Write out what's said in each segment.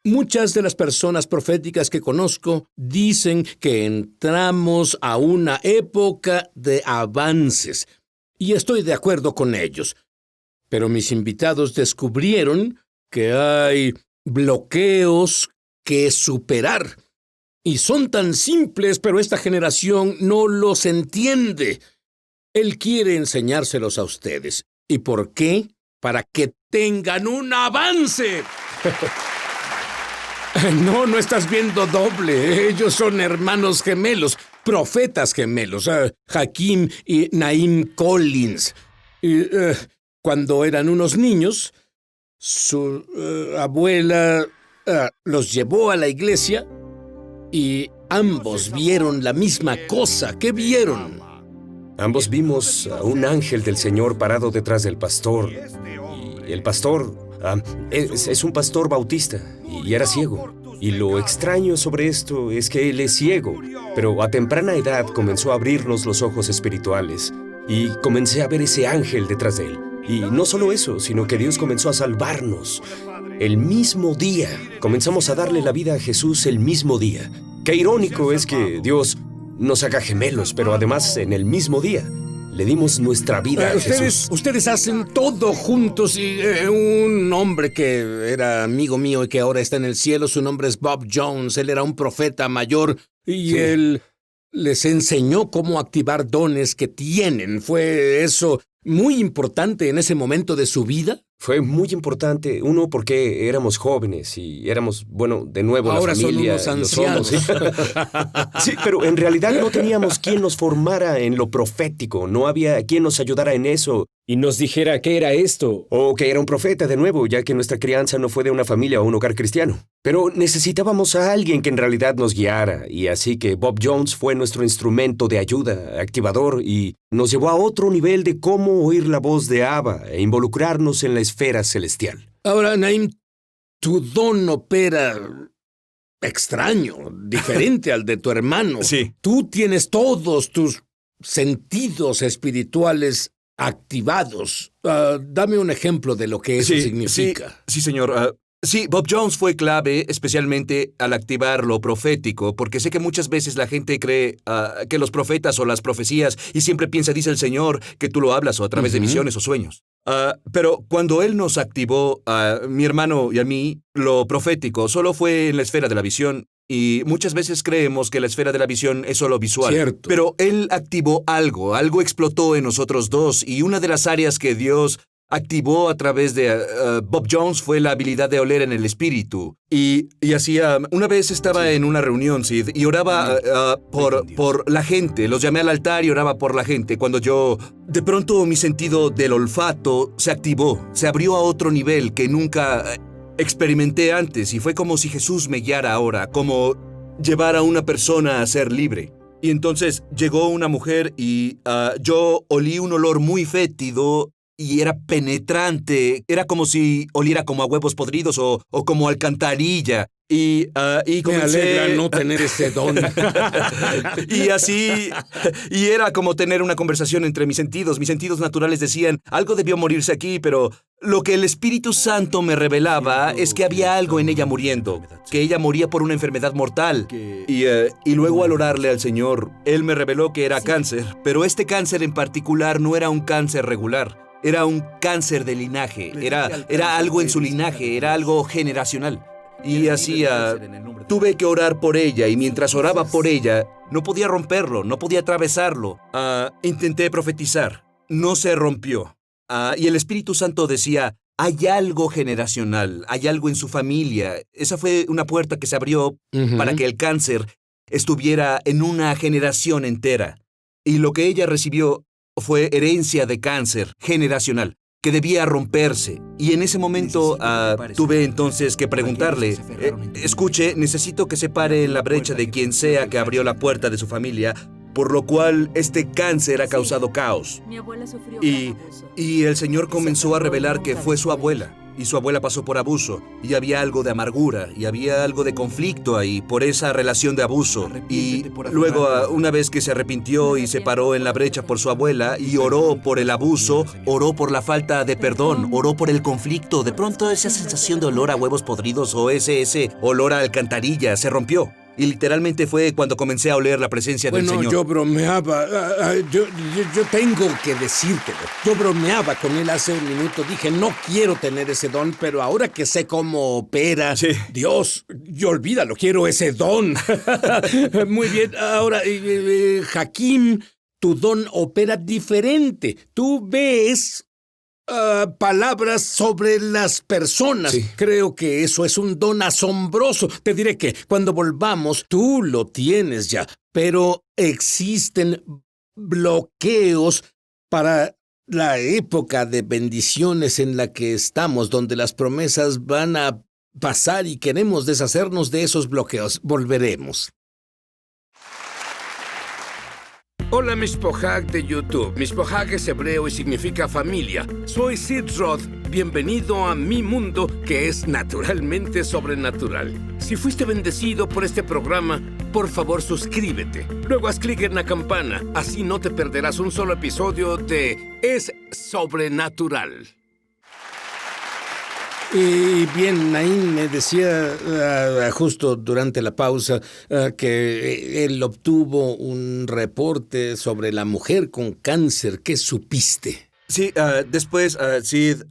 Muchas de las personas proféticas que conozco dicen que entramos a una época de avances, y estoy de acuerdo con ellos. Pero mis invitados descubrieron que hay bloqueos que superar. Y son tan simples, pero esta generación no los entiende. Él quiere enseñárselos a ustedes. ¿Y por qué? Para que tengan un avance. No estás viendo doble. Ellos son hermanos gemelos, profetas gemelos, Hakim y Naim Collins. Y, cuando eran unos niños, su abuela los llevó a la iglesia y ambos vieron la misma cosa. ¿Qué vieron? Ambos vimos a un ángel del Señor parado detrás del pastor. Y el pastor es un pastor bautista y era ciego. Y lo extraño sobre esto es que él es ciego, pero a temprana edad comenzó a abrirnos los ojos espirituales y comencé a ver ese ángel detrás de él. Y no solo eso, sino que Dios comenzó a salvarnos. El mismo día, comenzamos a darle la vida a Jesús el mismo día. Qué irónico es que Dios nos haga gemelos, pero además en el mismo día. Le dimos nuestra vida a Jesús. Ustedes hacen todo juntos y un hombre que era amigo mío y que ahora está en el cielo, su nombre es Bob Jones. Él era un profeta mayor y él les enseñó cómo activar dones que tienen. ¿Fue eso muy importante en ese momento de su vida? Fue muy importante, uno, porque éramos jóvenes y éramos, de nuevo ahora la familia. Son unos ancianos. Sí, pero en realidad no teníamos quien nos formara en lo profético. No había quien nos ayudara en eso y nos dijera qué era esto o que era un profeta de nuevo, ya que nuestra crianza no fue de una familia o un hogar cristiano. Pero necesitábamos a alguien que en realidad nos guiara, y así que Bob Jones fue nuestro instrumento de ayuda, activador, y nos llevó a otro nivel de cómo oír la voz de Abba e involucrarnos en la esfera celestial. Ahora, Naim, tu don opera extraño, diferente al de tu hermano. Sí. Tú tienes todos tus sentidos espirituales activados. Dame un ejemplo de lo que eso significa. Sí, señor. Sí, Bob Jones fue clave, especialmente al activar lo profético, porque sé que muchas veces la gente cree que los profetas o las profecías, y siempre piensa, dice el Señor, que tú lo hablas o a través de visiones o sueños. Pero cuando Él nos activó, a mi hermano y a mí, lo profético solo fue en la esfera de la visión, y muchas veces creemos que la esfera de la visión es solo visual. Cierto. Pero Él activó algo explotó en nosotros dos, y una de las áreas que Dios activó a través de Bob Jones fue la habilidad de oler en el espíritu. Y hacía... Una vez estaba en una reunión, Sid, y oraba por la gente. Los llamé al altar y oraba por la gente. Cuando de pronto mi sentido del olfato se activó. Se abrió a otro nivel que nunca experimenté antes. Y fue como si Jesús me guiara ahora. Como llevar a una persona a ser libre. Y entonces llegó una mujer y yo olí un olor muy fétido. Y era penetrante, era como si oliera como a huevos podridos o como alcantarilla. Y comencé... Me alegra no tener ese don. y era como tener una conversación entre mis sentidos. Mis sentidos naturales decían, algo debió morirse aquí, pero lo que el Espíritu Santo me revelaba es que había algo en ella muriendo, que ella moría por una enfermedad mortal. Y luego al orarle al Señor, Él me reveló que era cáncer, pero este cáncer en particular no era un cáncer regular. Era un cáncer de linaje, era algo en su linaje, era algo generacional. Y tuve que orar por ella, y mientras oraba por ella, no podía romperlo, no podía atravesarlo. Intenté profetizar, no se rompió. Y el Espíritu Santo decía, hay algo generacional, hay algo en su familia. Esa fue una puerta que se abrió para que el cáncer estuviera en una generación entera. Y lo que ella recibió fue herencia de cáncer generacional, que debía romperse. Y en ese momento tuve entonces que preguntarle, escuche, necesito que se pare en la brecha de quien sea que abrió la puerta de su familia, por lo cual este cáncer ha causado caos. Mi abuela sufrió Y el Señor comenzó a revelar que fue su abuela. y su abuela pasó por abuso, y había algo de amargura, y había algo de conflicto ahí por esa relación de abuso. Y luego, una vez que se arrepintió y se paró en la brecha por su abuela y oró por el abuso, oró por la falta de perdón, oró por el conflicto, de pronto esa sensación de olor a huevos podridos o ese olor a alcantarilla se rompió. Y literalmente fue cuando comencé a oler la presencia del Señor. Bueno, yo bromeaba. Yo tengo que decírtelo. Yo bromeaba con él hace un minuto. Dije, no quiero tener ese don, pero ahora que sé cómo opera, Sí. Dios, yo olvídalo, quiero ese don. Muy bien. Ahora, Hakim, tu don opera diferente. Tú ves palabras sobre las personas. Sí. Creo que eso es un don asombroso. Te diré que cuando volvamos, tú lo tienes ya, pero existen bloqueos para la época de bendiciones en la que estamos, donde las promesas van a pasar y queremos deshacernos de esos bloqueos. Volveremos. Hola, Mishpohag de YouTube. Mishpohag es hebreo y significa familia. Soy Sid Roth. Bienvenido a mi mundo, que es naturalmente sobrenatural. Si fuiste bendecido por este programa, por favor suscríbete. Luego haz clic en la campana. Así no te perderás un solo episodio de Es Sobrenatural. Y bien, Naim me decía justo durante la pausa que él obtuvo un reporte sobre la mujer con cáncer. ¿Qué supiste? Sí, después, Sid,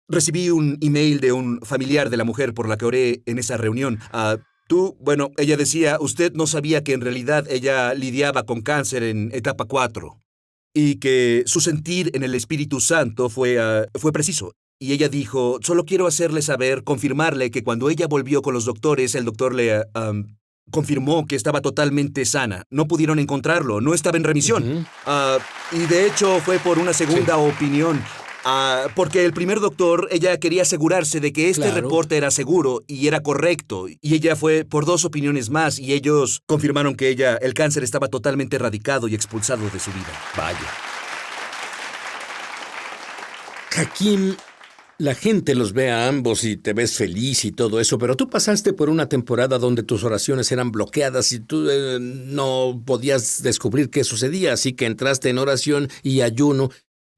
recibí un email de un familiar de la mujer por la que oré en esa reunión. Ella decía, usted no sabía que en realidad ella lidiaba con cáncer en etapa 4 y que su sentir en el Espíritu Santo fue preciso. Y ella dijo, solo quiero hacerle saber, confirmarle que cuando ella volvió con los doctores, el doctor le confirmó que estaba totalmente sana. No pudieron encontrarlo, no estaba en remisión. Y de hecho fue por una segunda opinión. Porque el primer doctor, ella quería asegurarse de que este reporte era seguro y era correcto. Y ella fue por 2 opiniones más y ellos confirmaron que el cáncer estaba totalmente erradicado y expulsado de su vida. Vaya. Hakim, la gente los ve a ambos y te ves feliz y todo eso, pero tú pasaste por una temporada donde tus oraciones eran bloqueadas y tú no podías descubrir qué sucedía, así que entraste en oración y ayuno.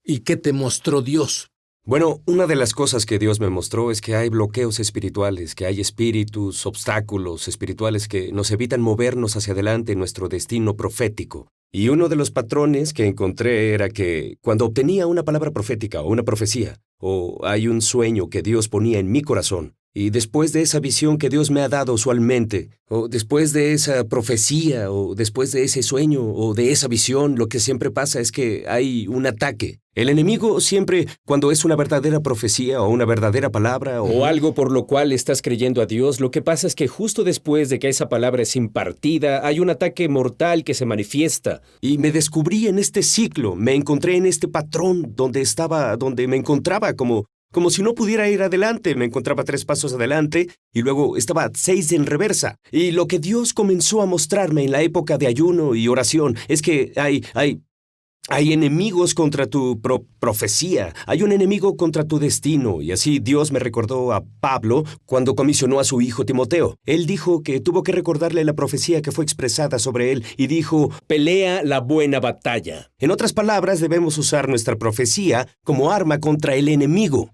¿Y qué te mostró Dios? Bueno, una de las cosas que Dios me mostró es que hay bloqueos espirituales, que hay espíritus, obstáculos espirituales que nos evitan movernos hacia adelante en nuestro destino profético. Y uno de los patrones que encontré era que cuando obtenía una palabra profética o una profecía, o hay un sueño que Dios ponía en mi corazón, y después de esa visión que Dios me ha dado usualmente, o después de esa profecía, o después de ese sueño, o de esa visión, lo que siempre pasa es que hay un ataque. El enemigo siempre, cuando es una verdadera profecía o una verdadera palabra o algo por lo cual estás creyendo a Dios, lo que pasa es que justo después de que esa palabra es impartida, hay un ataque mortal que se manifiesta. Y me descubrí en este ciclo, me encontré en este patrón donde me encontraba como si no pudiera ir adelante. Me encontraba 3 pasos adelante y luego estaba 6 en reversa. Y lo que Dios comenzó a mostrarme en la época de ayuno y oración es que hay enemigos contra tu profecía, hay un enemigo contra tu destino, y así Dios me recordó a Pablo cuando comisionó a su hijo Timoteo. Él dijo que tuvo que recordarle la profecía que fue expresada sobre él, y dijo, pelea la buena batalla. En otras palabras, debemos usar nuestra profecía como arma contra el enemigo.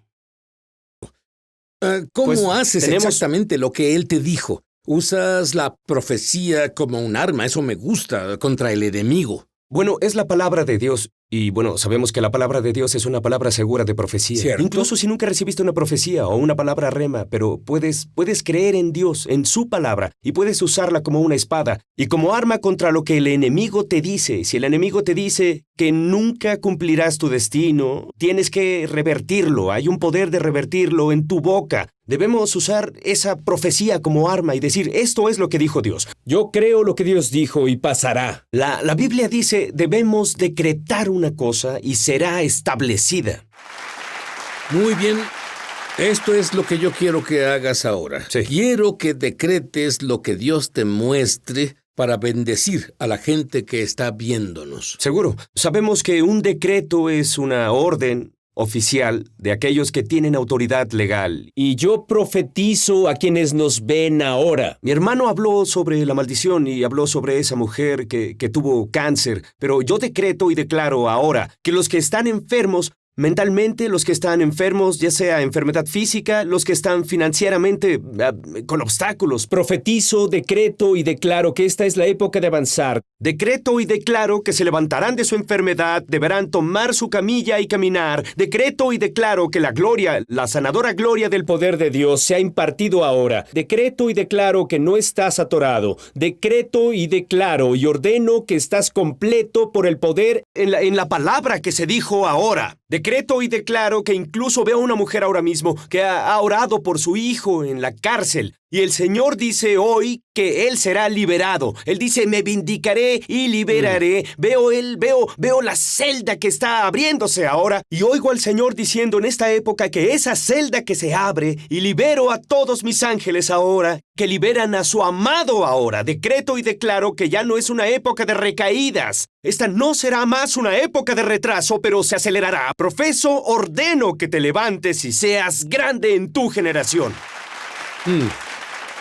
¿Cómo haces exactamente lo que él te dijo? Usas la profecía como un arma, eso me gusta, contra el enemigo. Bueno, es la palabra de Dios. Y bueno, sabemos que la palabra de Dios es una palabra segura de profecía. ¿Cierto? Incluso si nunca recibiste una profecía o una palabra rema, pero puedes creer en Dios, en su palabra, y puedes usarla como una espada y como arma contra lo que el enemigo te dice. Si el enemigo te dice que nunca cumplirás tu destino, tienes que revertirlo. Hay un poder de revertirlo en tu boca. Debemos usar esa profecía como arma y decir, esto es lo que dijo Dios. Yo creo lo que Dios dijo y pasará. La Biblia dice, debemos decretar una cosa y será establecida. Muy bien. Esto es lo que yo quiero que hagas ahora. Sí. Quiero que decretes lo que Dios te muestre para bendecir a la gente que está viéndonos. Seguro. Sabemos que un decreto es una orden oficial de aquellos que tienen autoridad legal. Y yo profetizo a quienes nos ven ahora. Mi hermano habló sobre la maldición y habló sobre esa mujer que tuvo cáncer, pero yo decreto y declaro ahora que los que están enfermos mentalmente, los que están enfermos, ya sea enfermedad física, los que están financieramente con obstáculos. Profetizo, decreto y declaro que esta es la época de avanzar. Decreto y declaro que se levantarán de su enfermedad, deberán tomar su camilla y caminar. Decreto y declaro que la gloria, la sanadora gloria del Poder de Dios se ha impartido ahora. Decreto y declaro que no estás atorado. Decreto y declaro y ordeno que estás completo por el poder en la palabra que se dijo ahora. Decreto y declaro que incluso veo a una mujer ahora mismo que ha orado por su hijo en la cárcel. Y el Señor dice hoy que él será liberado. Él dice, me vindicaré y liberaré. Veo la celda que está abriéndose ahora. Y oigo al Señor diciendo en esta época que esa celda que se abre y libero a todos mis ángeles ahora, que liberan a su amado ahora. Decreto y declaro que ya no es una época de recaídas. Esta no será más una época de retraso, pero se acelerará. Profeso, ordeno que te levantes y seas grande en tu generación.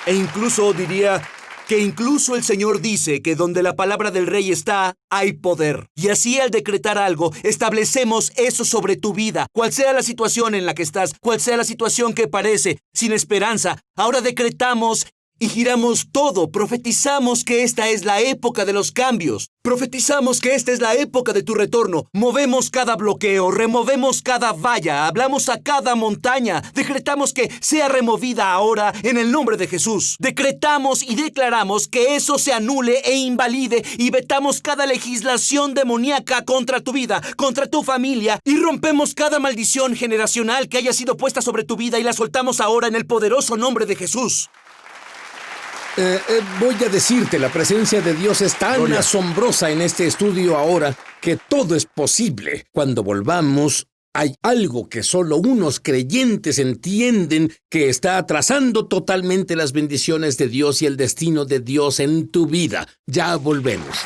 E incluso diría que incluso el Señor dice que donde la palabra del Rey está, hay poder. Y así al decretar algo, establecemos eso sobre tu vida. Cual sea la situación en la que estás, cual sea la situación que parece sin esperanza, ahora decretamos y giramos todo. Profetizamos que esta es la época de los cambios. Profetizamos que esta es la época de tu retorno. Movemos cada bloqueo, removemos cada valla, hablamos a cada montaña. Decretamos que sea removida ahora en el nombre de Jesús. Decretamos y declaramos que eso se anule e invalide y vetamos cada legislación demoníaca contra tu vida, contra tu familia y rompemos cada maldición generacional que haya sido puesta sobre tu vida y la soltamos ahora en el poderoso nombre de Jesús. Voy a decirte, la presencia de Dios es tan asombrosa en este estudio ahora que todo es posible. Cuando volvamos, hay algo que solo unos creyentes entienden que está atrasando totalmente las bendiciones de Dios y el destino de Dios en tu vida. Ya volvemos.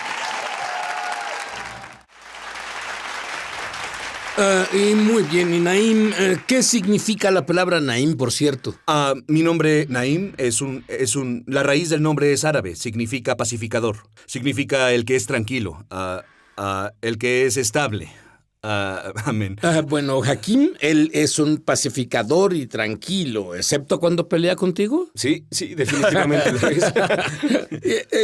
Y muy bien, y Naim, ¿qué significa la palabra Naim, por cierto? Mi nombre, Naim, la raíz del nombre es árabe, significa pacificador, significa el que es tranquilo, el que es estable. Amén. Bueno, Hakim, él es un pacificador y tranquilo, excepto cuando pelea contigo. Sí, definitivamente lo es.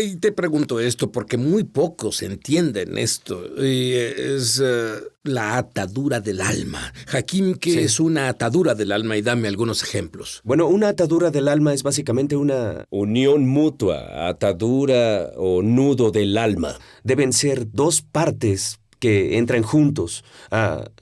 Y te pregunto esto porque muy pocos entienden esto. Es la atadura del alma. Hakim, ¿qué es una atadura del alma? Y dame algunos ejemplos. Bueno, una atadura del alma es básicamente una unión mutua, atadura o nudo del alma. Deben ser dos partes que entran juntos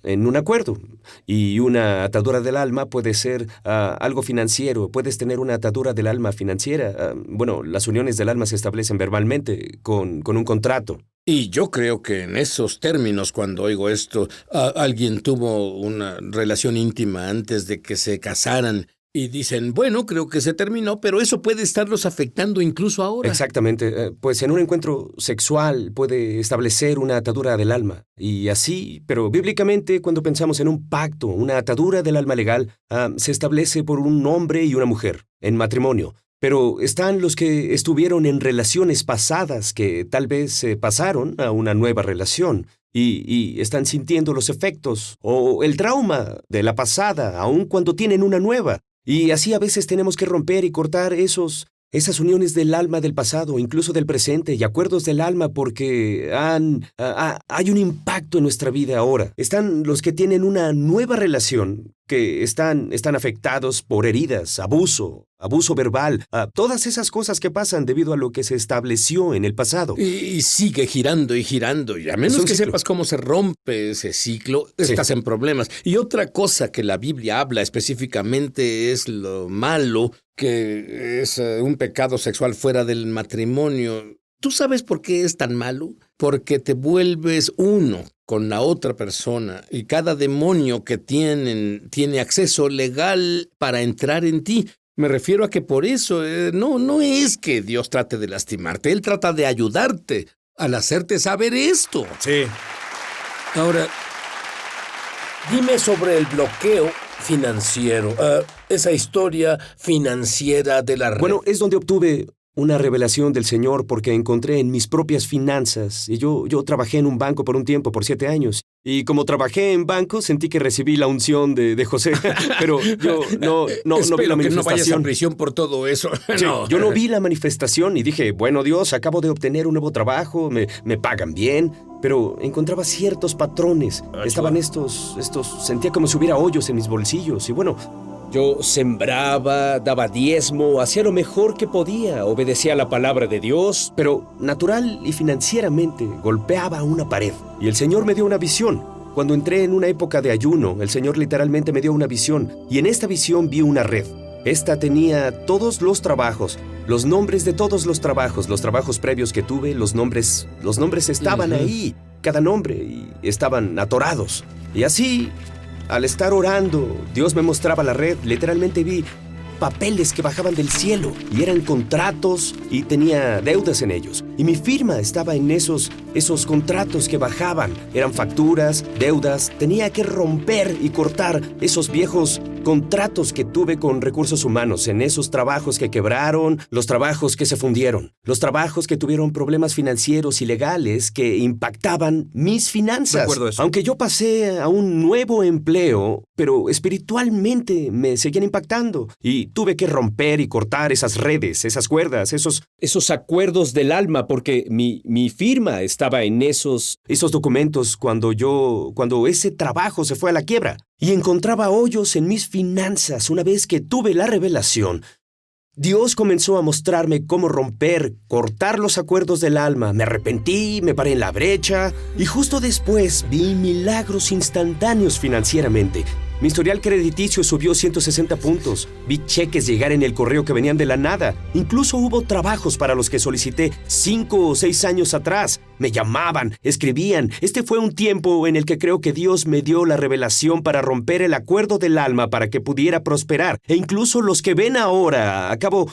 en un acuerdo. Y una atadura del alma puede ser algo financiero. Puedes tener una atadura del alma financiera. Bueno, las uniones del alma se establecen verbalmente con un contrato. Y yo creo que en esos términos, cuando oigo esto, alguien tuvo una relación íntima antes de que se casaran. Y dicen, bueno, creo que se terminó, pero eso puede estarlos afectando incluso ahora. Exactamente. Pues en un encuentro sexual puede establecer una atadura del alma. Y así, pero bíblicamente, cuando pensamos en un pacto, una atadura del alma legal, se establece por un hombre y una mujer, en matrimonio. Pero están los que estuvieron en relaciones pasadas que tal vez se pasaron a una nueva relación. Y están sintiendo los efectos o el trauma de la pasada, aun cuando tienen una nueva. Y así a veces tenemos que romper y cortar esas uniones del alma del pasado, incluso del presente, y acuerdos del alma porque hay un impacto en nuestra vida ahora. Están los que tienen una nueva relación, que están afectados por heridas, abuso verbal, todas esas cosas que pasan debido a lo que se estableció en el pasado. Y sigue girando y girando, y a menos que sepas cómo se rompe ese ciclo, estás en problemas. Y otra cosa que la Biblia habla específicamente es lo malo, que es un pecado sexual fuera del matrimonio. ¿Tú sabes por qué es tan malo? Porque te vuelves uno con la otra persona y cada demonio que tiene acceso legal para entrar en ti. Me refiero a que por eso no es que Dios trate de lastimarte, Él trata de ayudarte al hacerte saber esto. Sí. Ahora, Dime sobre el bloqueo financiero, esa historia financiera de la red. Bueno, es donde obtuve una revelación del Señor porque encontré en mis propias finanzas. Y yo trabajé en un banco por un tiempo, por 7 años. Y como trabajé en banco, sentí que recibí la unción de José. Pero yo no vi la Espero que no vayas a manifestación. prisión por todo eso. Sí, No. yo no vi la manifestación y dije, bueno, Dios, acabo de obtener un nuevo trabajo, me pagan bien, pero encontraba ciertos patrones. Estaban estos, sentía como si hubiera hoyos en mis bolsillos y bueno, Yo sembraba, daba diezmo, hacía lo mejor que podía, obedecía la palabra de Dios. pero natural y financieramente golpeaba una pared. Y el Señor me dio una visión. Cuando entré en una época de ayuno, el Señor literalmente me dio una visión. Y en esta visión vi una red. Esta tenía todos los trabajos, los nombres de todos los trabajos previos que tuve, los nombres estaban ahí, cada nombre, y estaban atorados. Y así, al estar orando, Dios me mostraba la red, literalmente vi papeles que bajaban del cielo y eran contratos y tenía deudas en ellos. Y mi firma estaba en esos contratos que bajaban. Eran facturas, deudas. Tenía que romper y cortar esos viejos contratos que tuve con recursos humanos, en esos trabajos que quebraron, los trabajos que se fundieron, los trabajos que tuvieron problemas financieros y legales que impactaban mis finanzas. Recuerdo eso. Aunque yo pasé a un nuevo empleo, pero espiritualmente me seguían impactando y tuve que romper y cortar esas redes, esas cuerdas, Esos acuerdos del alma, porque mi firma estaba en esos... esos documentos cuando ese trabajo se fue a la quiebra. Y encontraba hoyos en mis finanzas una vez que tuve la revelación. Dios comenzó a mostrarme cómo romper, cortar los acuerdos del alma. Me arrepentí, me paré en la brecha y justo después vi milagros instantáneos financieramente. Mi historial crediticio subió 160 puntos. Vi cheques llegar en el correo que venían de la nada. Incluso hubo trabajos para los que solicité 5 o 6 años atrás. Me llamaban, escribían. Este fue un tiempo en el que creo que Dios me dio la revelación para romper el acuerdo del alma para que pudiera prosperar. E incluso los que ven ahora, acabo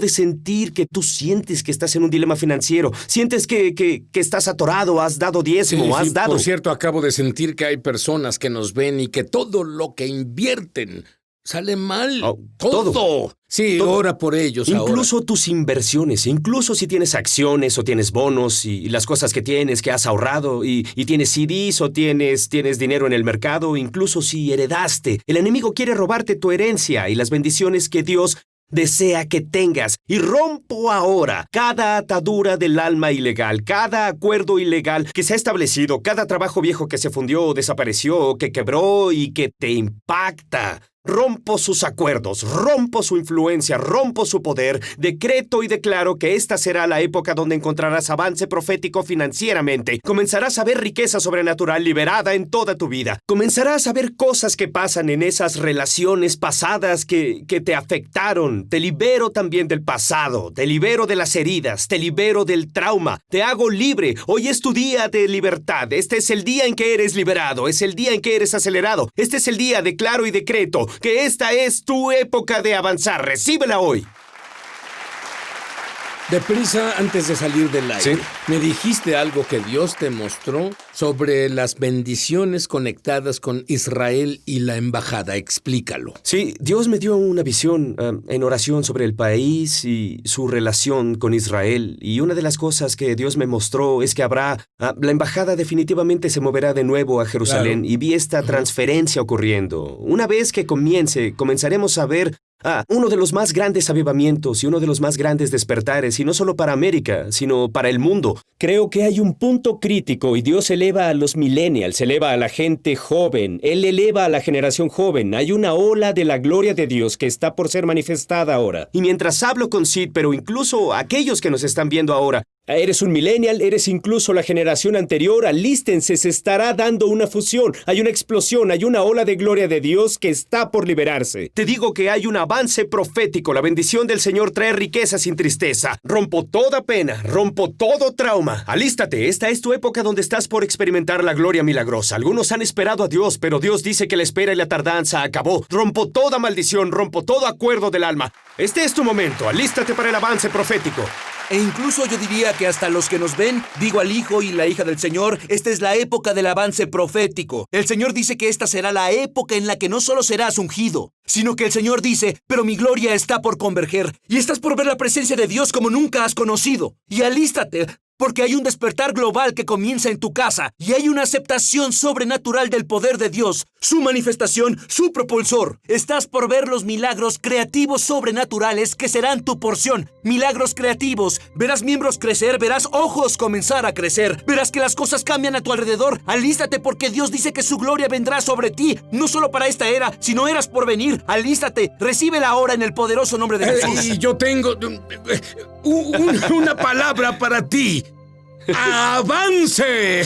de sentir que tú sientes que estás en un dilema financiero. Sientes que estás atorado, has dado diezmo, has dado. Por cierto, acabo de sentir que hay personas que nos ven y que todo lo que invierten sale mal. Oh, todo. todo. Sí, Todo. ora por ellos Incluso tus inversiones, incluso si tienes acciones o tienes bonos y las cosas que tienes, que has ahorrado y tienes CDs o tienes dinero en el mercado, incluso si heredaste. El enemigo quiere robarte tu herencia y las bendiciones que Dios desea que tengas. Y rompo ahora cada atadura del alma ilegal, cada acuerdo ilegal que se ha establecido, cada trabajo viejo que se fundió o desapareció o que quebró y que te impacta. Rompo sus acuerdos, rompo su influencia, rompo su poder, decreto y declaro que esta será la época donde encontrarás avance profético financieramente. Comenzarás a ver riqueza sobrenatural liberada en toda tu vida. Comenzarás a ver cosas que pasan en esas relaciones pasadas que te afectaron. Te libero también del pasado, te libero de las heridas, te libero del trauma, te hago libre. Hoy es tu día de libertad. Este es el día en que eres liberado, es el día en que eres acelerado. Este es el día, declaro y decreto, que esta es tu época de avanzar. Recíbela hoy. Deprisa, antes de salir del aire, Sí. me dijiste algo que Dios te mostró sobre las bendiciones conectadas con Israel y la embajada. Explícalo. Sí, Dios me dio una visión en oración sobre el país y su relación con Israel. Y una de las cosas que Dios me mostró es que habrá... la embajada definitivamente se moverá de nuevo a Jerusalén. Claro. Y vi esta transferencia ocurriendo. Una vez que comenzaremos a ver uno de los más grandes avivamientos y uno de los más grandes despertares, y no solo para América, sino para el mundo. Creo que hay un punto crítico y Dios eleva a los millennials, eleva a la gente joven, Él eleva a la generación joven. Hay una ola de la gloria de Dios que está por ser manifestada ahora. Y mientras hablo con Sid, pero incluso aquellos que nos están viendo ahora, Eres un millennial, eres incluso la generación anterior, alístense, se estará dando una fusión, hay una explosión, hay una ola de gloria de Dios que está por liberarse. te digo que hay un avance profético. La bendición del Señor trae riqueza sin tristeza. Rompo toda pena, rompo todo trauma. Alístate, esta es tu época donde estás por experimentar la gloria milagrosa. Algunos han esperado a Dios, pero Dios dice que la espera y la tardanza acabó. Rompo toda maldición, rompo todo acuerdo del alma. Este es tu momento, alístate para el avance profético. E incluso yo diría que hasta los que nos ven, digo al hijo y la hija del Señor, esta es la época del avance profético. El Señor dice que esta será la época en la que no solo serás ungido, sino que el Señor dice, pero mi gloria está por converger, y estás por ver la presencia de Dios como nunca has conocido. Y alístate, porque hay un despertar global que comienza en tu casa, y hay una aceptación sobrenatural del poder de Dios, su manifestación, su propulsor. Estás por ver los milagros creativos sobrenaturales que serán tu porción. Milagros creativos. Verás miembros crecer, verás ojos comenzar a crecer, verás que las cosas cambian a tu alrededor. Alístate porque Dios dice que su gloria vendrá sobre ti, no solo para esta era, sino eras por venir. Alístate, recíbela ahora en el poderoso nombre de Jesús. Y yo tengo una palabra para ti. ¡Avance!